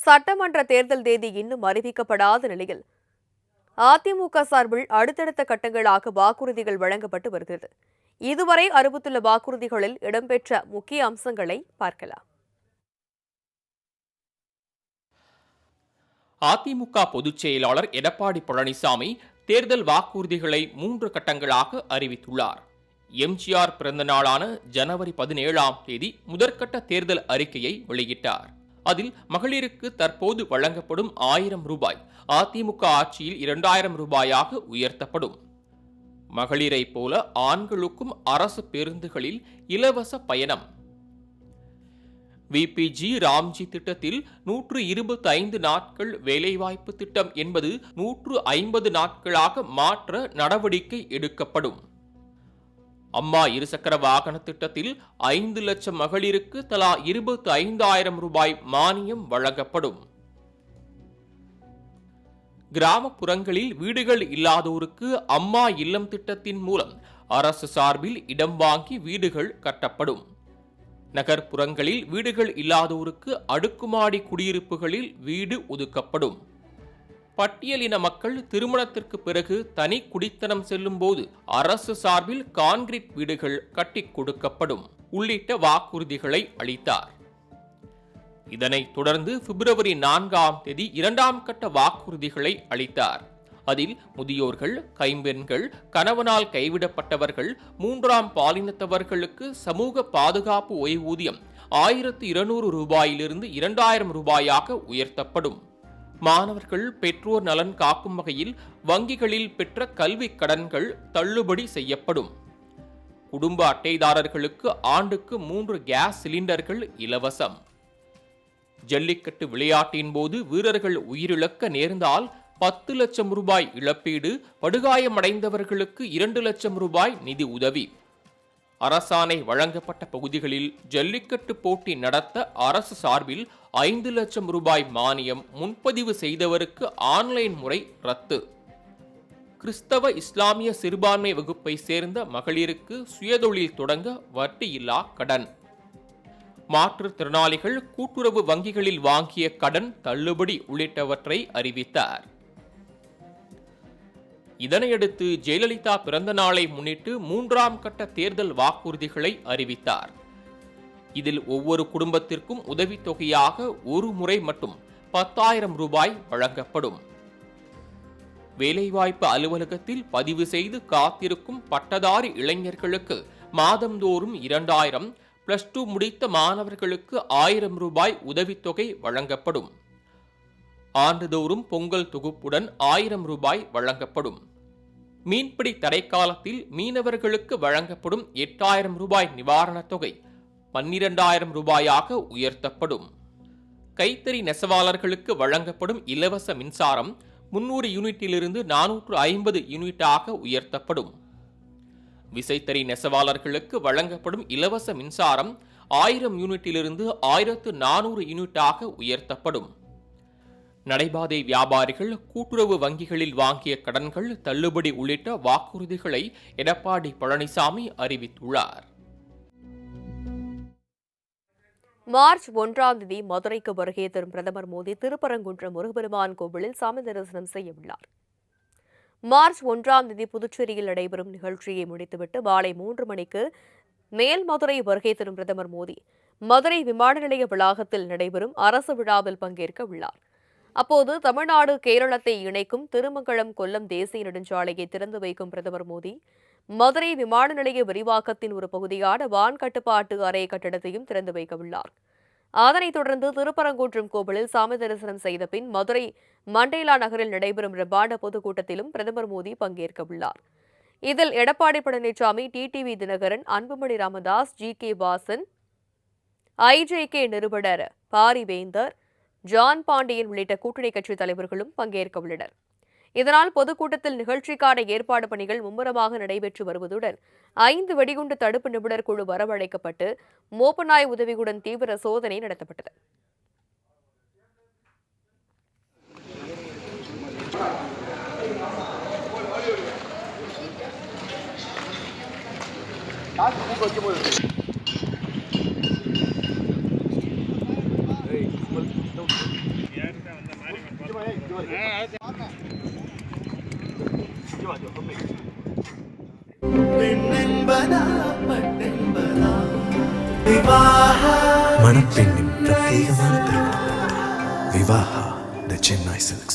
சட்டமன்ற தேர்தல் தேதி இன்னும் அறிவிக்கப்படாத நிலையில் அதிமுக சார்பில் அடுத்தடுத்த கட்டங்களாக வாக்குறுதிகள் வழங்கப்பட்டு வருகிறது. இதுவரை அறிவித்துள்ள வாக்குறுதிகளில் இடம்பெற்ற முக்கிய அம்சங்களை பார்க்கலாம். அதிமுக பொதுச் செயலாளர் எடப்பாடி பழனிசாமி தேர்தல் வாக்குறுதிகளை 3 கட்டங்களாக அறிவித்துள்ளார். எம்ஜிஆர் பிறந்த நாளான ஜனவரி 17ஆம் தேதி முதற்கட்ட தேர்தல் அறிக்கையை வெளியிட்டார். அதில் மகளிருக்கு தற்போது வழங்கப்படும் 1000 ரூபாய் அதிமுக ஆட்சியில் 2000 ரூபாயாக உயர்த்தப்படும். மகளிரை போல ஆண்களுக்கும் அரசு பேருந்துகளில் இலவச பயணம். விபிஜி ராம்ஜி திட்டத்தில் 125 நாட்கள் வேலைவாய்ப்பு திட்டம் என்பது 150 நாட்களாக மாற்ற நடவடிக்கை எடுக்கப்படும். அம்மா இருசக்கர வாகன திட்டத்தில் 5 லட்சம் மகளிருக்கு தலா 25,000 ரூபாய் மானியம் வழங்கப்படும். கிராமப்புறங்களில் வீடுகள் இல்லாதோருக்கு அம்மா இல்லம் திட்டத்தின் மூலம் அரசு சார்பில் இடம் வாங்கி வீடுகள் கட்டப்படும். நகர்ப்புறங்களில் வீடுகள் இல்லாதோருக்கு அடுக்குமாடி குடியிருப்புகளில் வீடு ஒதுக்கப்படும். பட்டியலின மக்கள் திருமணத்திற்கு பிறகு தனி குடித்தனம் செல்லும் போது அரசு சார்பில் கான்கிரீட் வீடுகள் கட்டி கொடுக்கப்படும் உள்ளிட்ட வாக்குறுதிகளை அளித்தார். இதனைத் தொடர்ந்து பிப்ரவரி 4ஆம் தேதி 2ஆம் கட்ட வாக்குறுதிகளை அளித்தார். அதில் முதியோர்கள், கைம்பெண்கள், கணவனால் கைவிடப்பட்டவர்கள், 3ஆம் பாலினத்தவர்களுக்கு சமூக பாதுகாப்பு ஓய்வூதியம் 1200 ரூபாயிலிருந்து 2000 ரூபாயாக உயர்த்தப்படும். மாணவர்கள் பெற்றோர் நலன் காக்கும் வகையில் வங்கிகளில் பெற்ற கல்வி கடன்கள் தள்ளுபடி செய்யப்படும். குடும்ப அட்டைதாரர்களுக்கு ஆண்டுக்கு 3 கேஸ் சிலிண்டர்கள் இலவசம். ஜல்லிக்கட்டு விளையாட்டின் போது வீரர்கள் உயிரிழக்க நேர்ந்தால் 10 லட்சம் ரூபாய் இழப்பீடு, படுகாயமடைந்தவர்களுக்கு 2 லட்சம் ரூபாய் நிதி உதவி. அரசாணை வழங்கப்பட்ட பகுதிகளில் ஜல்லிக்கட்டு போட்டி நடத்த அரசு சார்பில் 5 லட்சம் ரூபாய் மானியம் முன்பதிவு செய்தவருக்கு ஆன்லைன் முறை ரத்து. கிறிஸ்தவ இஸ்லாமிய சிறுபான்மை வகுப்பை சேர்ந்த மகளிருக்கு சுயதொழில் தொடங்க வட்டியில்லா கடன். மாற்றுத்திறனாளிகள் கூட்டுறவு வங்கிகளில் வாங்கிய கடன் தள்ளுபடி உள்ளிட்டவற்றை அறிவித்தார். இதனையடுத்து ஜெயலலிதா பிறந்த நாளை முன்னிட்டு 3ஆம் கட்ட தேர்தல் வாக்குறுதிகளை அறிவித்தார். இதில் ஒவ்வொரு குடும்பத்திற்கும் உதவித்தொகையாக ஒரு முறை மட்டும் 10,000 ரூபாய் வழங்கப்படும். வேலைவாய்ப்பு அலுவலகத்தில் பதிவு செய்து காத்திருக்கும் பட்டதாரி இளைஞர்களுக்கு மாதந்தோறும் 2,000, +2 முடித்த மாணவர்களுக்கு 1000 ரூபாய் உதவித்தொகை வழங்கப்படும். ஆண்டுதோறும் பொங்கல் தொகுப்புடன் 1000 ரூபாய் வழங்கப்படும். மீன்பிடி தடைக்காலத்தில் மீனவர்களுக்கு வழங்கப்படும் 8,000 ரூபாய் நிவாரணத் தொகை 12,000 ரூபாயாக உயர்த்தப்படும். கைத்தறி நெசவாளர்களுக்கு வழங்கப்படும் இலவச மின்சாரம் 300 யூனிட்டிலிருந்து 450 யூனிட்டாக உயர்த்தப்படும். விசைத்தறி நெசவாளர்களுக்கு வழங்கப்படும் இலவச மின்சாரம் 1000 யூனிட்டிலிருந்து 1400 யூனிட்டாக உயர்த்தப்படும். நடைபாதை வியாபாரிகள் கூட்டுறவு வங்கிகளில் வாங்கிய கடன்கள் தள்ளுபடி உள்ளிட்ட வாக்குறுதிகளை எடப்பாடி பழனிசாமி அறிவித்துள்ளார். மார்ச் 1ஆம் தேதி மதுரைக்கு வருகை தரும் பிரதமர் மோடி திருப்பரங்குன்றம் முருகப்பெருமான் கோவிலில் சாமி தரிசனம் செய்ய உள்ளார். மார்ச் 1ஆம் தேதி புதுச்சேரியில் நடைபெறும் நிகழ்ச்சியை முடித்துவிட்டு மாலை 3 மணிக்கு மேல்மதுரை வருகை தரும் பிரதமர் மோடி மதுரை விமான நிலைய வளாகத்தில் நடைபெறும் அரசு விழாவில் பங்கேற்க உள்ளார். அப்போது தமிழ்நாடு கேரளத்தை இணைக்கும் திருமங்கலம் கொல்லம் தேசிய நெடுஞ்சாலையை திறந்து வைக்கும் பிரதமர் மோடி மதுரை விமான நிலைய விரிவாக்கத்தின் ஒரு பகுதியான வான் கட்டுப்பாட்டு அறை கட்டடத்தையும் திறந்து வைக்க உள்ளார். அதனைத் தொடர்ந்து திருப்பரங்குன்றம் கோவிலில் சாமி தரிசனம் செய்த பின் மதுரை மண்டேலா நகரில் நடைபெறும் பிரம்மாண்ட பொதுக்கூட்டத்திலும் பிரதமர் மோடி பங்கேற்க உள்ளார். இதில் Edappadi Palaniswami, TTV Dhinakaran, Anbumani Ramadoss, G K. Vasan, IJK நிறுவனர் பாரிவேந்தர், ஜான் பாண்டியன் உள்ளிட்ட கூட்டணி கட்சித் தலைவர்களும் பங்கேற்க உள்ளனர். இதனால் பொதுக்கூட்டத்தில் நிகழ்ச்சிக்கான ஏற்பாடு பணிகள் மும்முரமாக நடைபெற்று வருவதுடன் 5 வெடிகுண்டு தடுப்பு நிபுணர் குழு வரவழைக்கப்பட்டு மோப்பநாய் உதவியுடன் தீவிர சோதனை நடத்தப்பட்டது. மணப்பெண்ணின் பிரத்யேகமான திருமணம் விவாஹா தி சென்னை சில்க்ஸ்.